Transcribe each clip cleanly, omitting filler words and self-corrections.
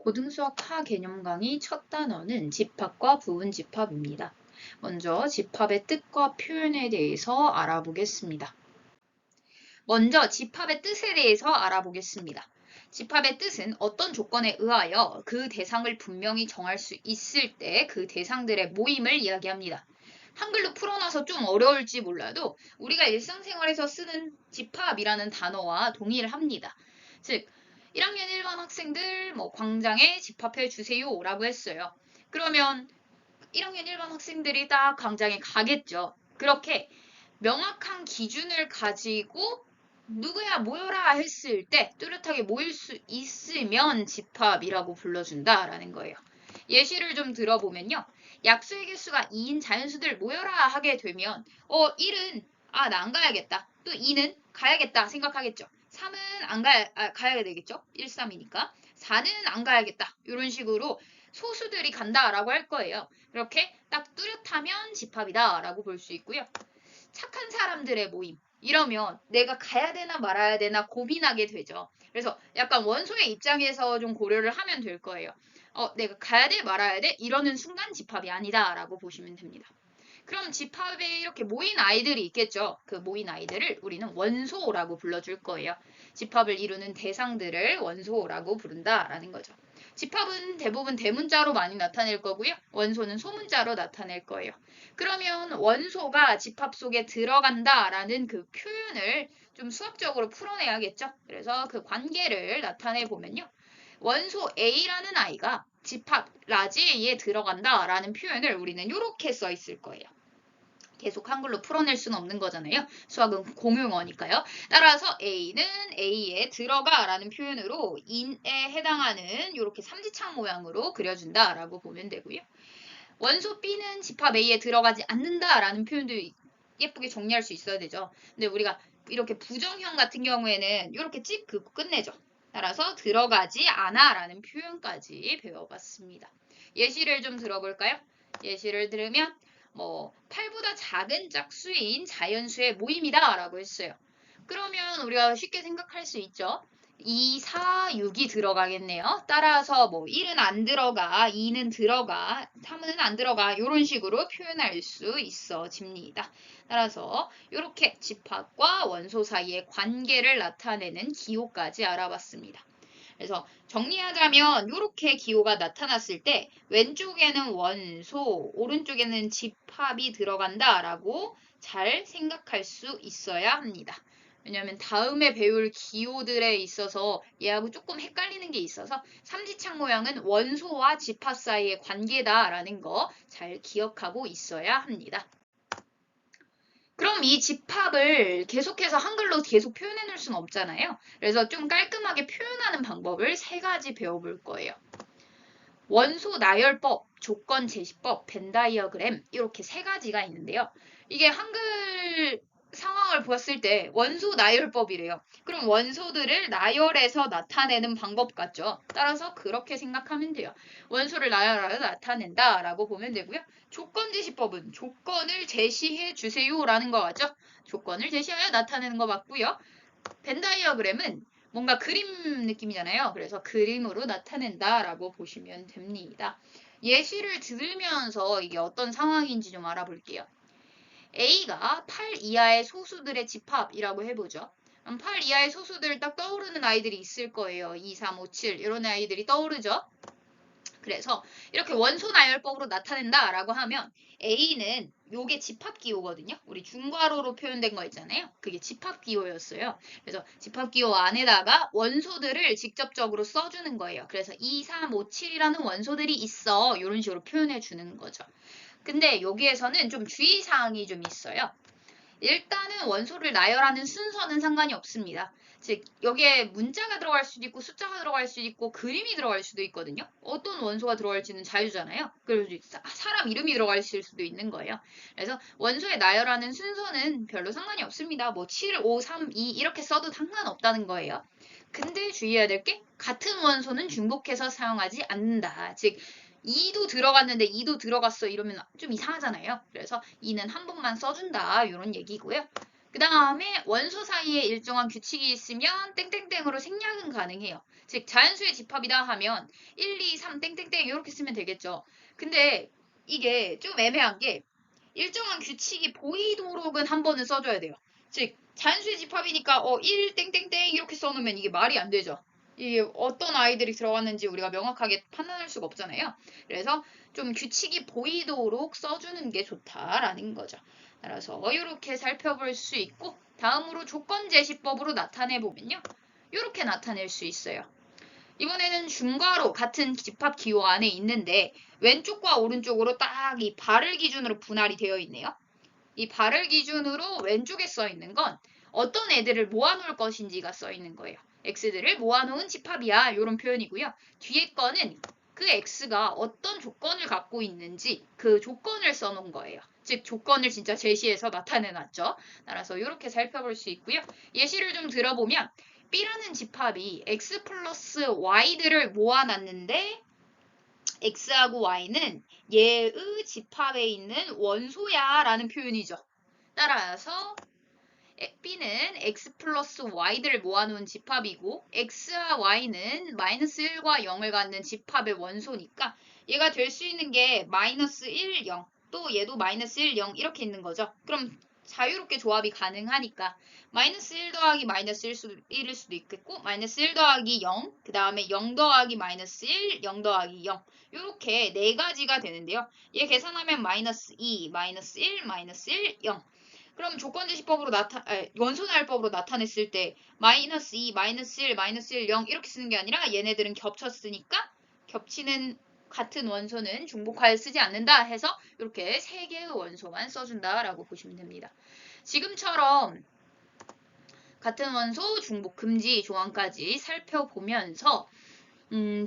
고등수학 개념 강의 첫 단어는 집합과 부분집합입니다. 먼저 집합의 뜻과 표현에 대해서 알아보겠습니다. 먼저 집합의 뜻에 대해서 알아보겠습니다. 집합의 뜻은 어떤 조건에 의하여 그 대상을 분명히 정할 수 있을 때 그 대상들의 모임을 이야기합니다. 한글로 풀어놔서 좀 어려울지 몰라도 우리가 일상생활에서 쓰는 집합이라는 단어와 동일합니다. 즉 1학년 1반 학생들 광장에 집합해 주세요 라고 했어요. 그러면 1학년 1반 학생들이 딱 광장에 가겠죠. 그렇게 명확한 기준을 가지고 누구야 모여라 했을 때 뚜렷하게 모일 수 있으면 집합이라고 불러준다라는 거예요. 예시를 좀 들어보면요. 약수의 개수가 2인 자연수들 모여라 하게 되면 1은 나 안 가야겠다. 또 2는 가야겠다 생각하겠죠. 3은 가야 되겠죠. 1, 3이니까. 4는 안 가야겠다. 이런 식으로 소수들이 간다라고 할 거예요. 그렇게 딱 뚜렷하면 집합이다라고 볼 수 있고요. 착한 사람들의 모임. 이러면 내가 가야 되나 말아야 되나 고민하게 되죠. 그래서 약간 원소의 입장에서 좀 고려를 하면 될 거예요. 내가 가야 돼 말아야 돼? 이러는 순간 집합이 아니다 라고 보시면 됩니다. 그럼 집합에 이렇게 모인 아이들이 있겠죠. 그 모인 아이들을 우리는 원소라고 불러줄 거예요. 집합을 이루는 대상들을 원소라고 부른다라는 거죠. 집합은 대부분 대문자로 많이 나타낼 거고요. 원소는 소문자로 나타낼 거예요. 그러면 원소가 집합 속에 들어간다라는 그 표현을 좀 수학적으로 풀어내야겠죠. 그래서 그 관계를 나타내 보면요. 원소 A라는 아이가 집합 라지 A에 들어간다라는 표현을 우리는 이렇게 써 있을 거예요. 계속 한글로 풀어낼 수는 없는 거잖아요. 수학은 공용어니까요. 따라서 A는 A에 들어가라는 표현으로 in에 해당하는 이렇게 삼지창 모양으로 그려준다라고 보면 되고요. 원소 B는 집합 A에 들어가지 않는다라는 표현도 예쁘게 정리할 수 있어야 되죠. 근데 우리가 이렇게 부정형 같은 경우에는 이렇게 찍 긋고 끝내죠. 따라서 들어가지 않아라는 표현까지 배워봤습니다. 예시를 좀 들어볼까요? 예시를 들으면 8보다 작은 짝수인 자연수의 모임이다 라고 했어요. 그러면 우리가 쉽게 생각할 수 있죠. 2, 4, 6이 들어가겠네요. 따라서 1은 안 들어가, 2는 들어가, 3은 안 들어가 이런 식으로 표현할 수 있어집니다. 따라서 이렇게 집합과 원소 사이의 관계를 나타내는 기호까지 알아봤습니다. 그래서 정리하자면 이렇게 기호가 나타났을 때 왼쪽에는 원소, 오른쪽에는 집합이 들어간다라고 잘 생각할 수 있어야 합니다. 왜냐하면 다음에 배울 기호들에 있어서 얘하고 조금 헷갈리는 게 있어서 삼지창 모양은 원소와 집합 사이의 관계다라는 거 잘 기억하고 있어야 합니다. 그럼 이 집합을 계속해서 한글로 계속 표현해 놓을 수는 없잖아요. 그래서 좀 깔끔하게 표현하는 방법을 3가지 배워볼 거예요. 원소 나열법, 조건 제시법, 벤 다이어그램 이렇게 3가지가 있는데요. 이게 한글 상황을 보았을 때 원소 나열법이래요. 그럼 원소들을 나열해서 나타내는 방법 같죠. 따라서 그렇게 생각하면 돼요. 원소를 나열하여 나타낸다라고 보면 되고요. 조건 제시법은 조건을 제시해 주세요라는 거 같죠. 조건을 제시하여 나타내는 거 맞고요. 벤 다이어그램은 뭔가 그림 느낌이잖아요. 그래서 그림으로 나타낸다라고 보시면 됩니다. 예시를 들으면서 이게 어떤 상황인지 좀 알아볼게요. A가 8 이하의 소수들의 집합이라고 해보죠. 8 이하의 소수들 딱 떠오르는 아이들이 있을 거예요. 2, 3, 5, 7 이런 아이들이 떠오르죠. 그래서 이렇게 원소 나열법으로 나타낸다라고 하면 A는 요게 집합기호거든요. 우리 중괄호로 표현된 거 있잖아요. 그게 집합기호였어요. 그래서 집합기호 안에다가 원소들을 직접적으로 써주는 거예요. 그래서 2, 3, 5, 7이라는 원소들이 있어. 이런 식으로 표현해 주는 거죠. 근데 여기에서는 좀 주의사항이 좀 있어요. 일단은 원소를 나열하는 순서는 상관이 없습니다. 즉 여기에 문자가 들어갈 수도 있고 숫자가 들어갈 수도 있고 그림이 들어갈 수도 있거든요. 어떤 원소가 들어갈지는 자유잖아요. 그리고 사람 이름이 들어갈 수도 있는 거예요. 그래서 원소에 나열하는 순서는 별로 상관이 없습니다. 7, 5, 3, 2 이렇게 써도 상관없다는 거예요. 근데 주의해야 될 게 같은 원소는 중복해서 사용하지 않는다. 즉 2도 들어갔는데 2도 들어갔어 이러면 좀 이상하잖아요. 그래서 2는 한 번만 써준다 이런 얘기고요. 그 다음에 원소 사이에 일정한 규칙이 있으면 땡땡땡으로 생략은 가능해요. 즉 자연수의 집합이다 하면 1, 2, 3 땡땡땡 이렇게 쓰면 되겠죠. 근데 이게 좀 애매한 게 일정한 규칙이 보이도록은 한 번은 써줘야 돼요. 즉 자연수의 집합이니까 1 땡땡땡 이렇게 써놓으면 이게 말이 안 되죠. 이게 어떤 아이들이 들어갔는지 우리가 명확하게 판단할 수가 없잖아요. 그래서 좀 규칙이 보이도록 써주는 게 좋다라는 거죠. 따라서 이렇게 살펴볼 수 있고 다음으로 조건제시법으로 나타내보면요. 이렇게 나타낼 수 있어요. 이번에는 중괄호 같은 집합 기호 안에 있는데 왼쪽과 오른쪽으로 딱 이 발을 기준으로 분할이 되어 있네요. 이 발을 기준으로 왼쪽에 써 있는 건 어떤 애들을 모아놓을 것인지가 써 있는 거예요. x들을 모아놓은 집합이야 이런 표현이고요. 뒤에 거는 그 x가 어떤 조건을 갖고 있는지 그 조건을 써놓은 거예요. 즉 조건을 진짜 제시해서 나타내놨죠. 따라서 이렇게 살펴볼 수 있고요. 예시를 좀 들어보면 B라는 집합이 x 플러스 y들을 모아놨는데 x하고 y는 얘의 집합에 있는 원소야 라는 표현이죠. 따라서 B는 x 플러스 y들을 모아놓은 집합이고 x와 y는 마이너스 1과 0을 갖는 집합의 원소니까 얘가 될 수 있는 게 마이너스 1, 0, 또 얘도 마이너스 1, 0 이렇게 있는 거죠. 그럼 자유롭게 조합이 가능하니까 마이너스 1 더하기 마이너스 1일 수도 있겠고 마이너스 1 더하기 0, 그 다음에 0 더하기 마이너스 1, 0 더하기 0 이렇게 네 가지가 되는데요. 얘 계산하면 마이너스 2, 마이너스 1, 마이너스 1, 0 그럼 조건제시법으로 원소날법으로 나타냈을 때 마이너스 2, 마이너스 1, 마이너스 1, 0 이렇게 쓰는 게 아니라 얘네들은 겹쳤으니까 겹치는 같은 원소는 중복하여 쓰지 않는다 해서 이렇게 3개의 원소만 써준다라고 보시면 됩니다. 지금처럼 같은 원소 중복 금지 조항까지 살펴보면서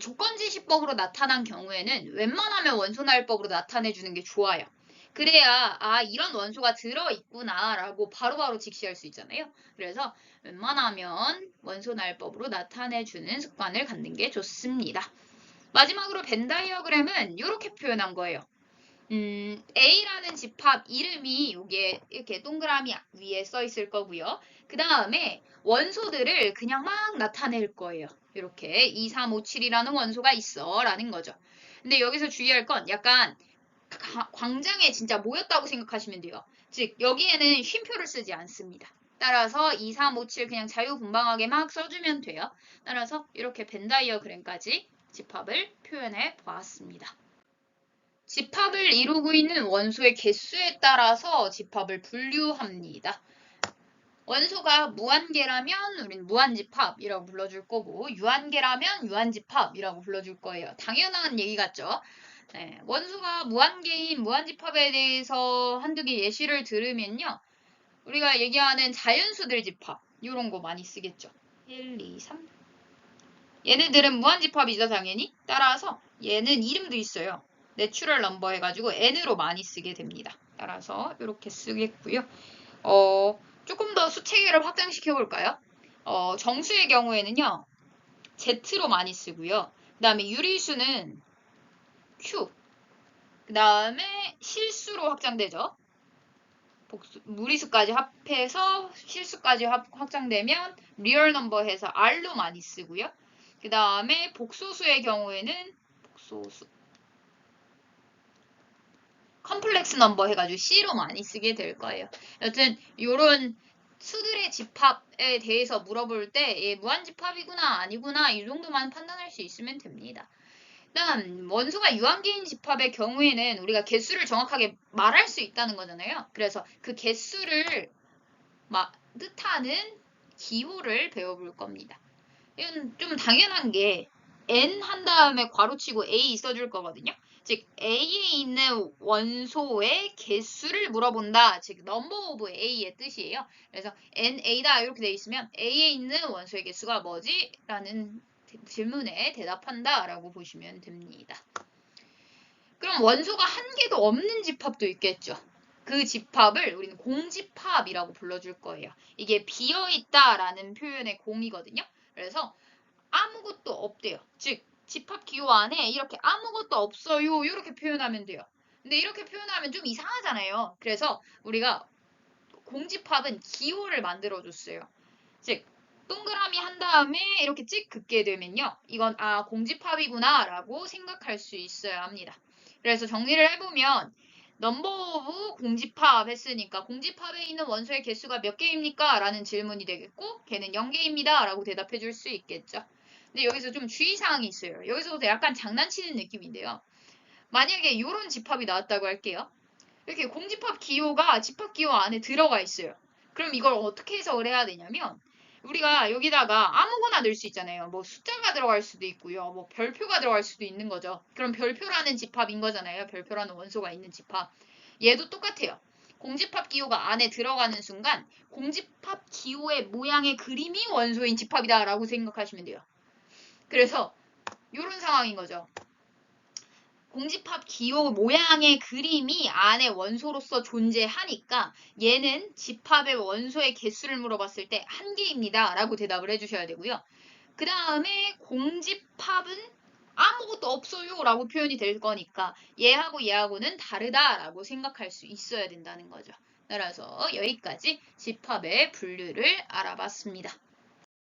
조건지시법으로 나타난 경우에는 웬만하면 원소날법으로 나타내주는 게 좋아요. 그래야 이런 원소가 들어있구나 라고 바로바로 직시할 수 있잖아요. 그래서 웬만하면 원소날법으로 나타내주는 습관을 갖는 게 좋습니다. 마지막으로 벤 다이어그램은 이렇게 표현한 거예요. A라는 집합 이름이 여기에 이렇게 동그라미 위에 써 있을 거고요. 그 다음에 원소들을 그냥 막 나타낼 거예요. 이렇게 2, 3, 5, 7이라는 원소가 있어 라는 거죠. 근데 여기서 주의할 건 약간 광장에 진짜 모였다고 생각하시면 돼요. 즉 여기에는 쉼표를 쓰지 않습니다. 따라서 2, 3, 5, 7 그냥 자유분방하게 막 써주면 돼요. 따라서 이렇게 벤 다이어그램까지 집합을 표현해 보았습니다. 집합을 이루고 있는 원소의 개수에 따라서 집합을 분류합니다. 원소가 무한계라면 우리는 무한집합이라고 불러줄 거고 유한계라면 유한집합이라고 불러줄 거예요. 당연한 얘기 같죠? 네, 원소가 무한계인 무한집합에 대해서 한두 개 예시를 들으면요. 우리가 얘기하는 자연수들 집합 이런 거 많이 쓰겠죠. 1, 2, 3 얘네들은 무한집합이죠 당연히. 따라서 얘는 이름도 있어요. 내추럴 넘버 해가지고 n으로 많이 쓰게 됩니다. 따라서 이렇게 쓰겠고요. 조금 더 수체계를 확장시켜 볼까요? 정수의 경우에는요. Z로 많이 쓰고요. 그 다음에 유리수는 Q. 그 다음에 실수로 확장되죠. 무리수까지 합해서 실수까지 확장되면 리얼 넘버 해서 R로 많이 쓰고요. 그 다음에 복소수의 경우에는 복소수 컴플렉스 넘버 해가지고 C로 많이 쓰게 될 거예요. 여튼 이런 수들의 집합에 대해서 물어볼 때 무한집합이구나 아니구나 이 정도만 판단할 수 있으면 됩니다. 일단 원소가 유한계인 집합의 경우에는 우리가 개수를 정확하게 말할 수 있다는 거잖아요. 그래서 그 개수를 뜻하는 기호를 배워볼 겁니다. 이건 좀 당연한 게 n 한 다음에 괄호치고 a 써줄 거거든요. 즉 A에 있는 원소의 개수를 물어본다. 즉 number of A의 뜻이에요. 그래서 NA다 이렇게 돼 있으면 A에 있는 원소의 개수가 뭐지? 라는 질문에 대답한다 라고 보시면 됩니다. 그럼 원소가 한 개도 없는 집합도 있겠죠. 그 집합을 우리는 공집합이라고 불러줄 거예요. 이게 비어있다라는 표현의 공이거든요. 그래서 아무것도 없대요. 즉 집합 기호 안에 이렇게 아무것도 없어요 이렇게 표현하면 돼요. 근데 이렇게 표현하면 좀 이상하잖아요. 그래서 우리가 공집합은 기호를 만들어줬어요. 즉 동그라미 한 다음에 이렇게 찍 긋게 되면요. 이건 공집합이구나 라고 생각할 수 있어야 합니다. 그래서 정리를 해보면 넘버 오브 공집합 했으니까 공집합에 있는 원소의 개수가 몇 개입니까? 라는 질문이 되겠고 걔는 0개입니다 라고 대답해 줄 수 있겠죠. 근데 여기서 좀 주의사항이 있어요. 여기서부터 약간 장난치는 느낌인데요. 만약에 이런 집합이 나왔다고 할게요. 이렇게 공집합 기호가 집합 기호 안에 들어가 있어요. 그럼 이걸 어떻게 해석을 해야 되냐면 우리가 여기다가 아무거나 넣을 수 있잖아요. 뭐 숫자가 들어갈 수도 있고요. 뭐 별표가 들어갈 수도 있는 거죠. 그럼 별표라는 집합인 거잖아요. 별표라는 원소가 있는 집합. 얘도 똑같아요. 공집합 기호가 안에 들어가는 순간 공집합 기호의 모양의 그림이 원소인 집합이다라고 생각하시면 돼요. 그래서 이런 상황인 거죠. 공집합 기호 모양의 그림이 안에 원소로서 존재하니까 얘는 집합의 원소의 개수를 물어봤을 때 1개입니다 라고 대답을 해주셔야 되고요. 그 다음에 공집합은 아무것도 없어요 라고 표현이 될 거니까 얘하고 얘하고는 다르다 라고 생각할 수 있어야 된다는 거죠. 따라서 여기까지 집합의 분류를 알아봤습니다.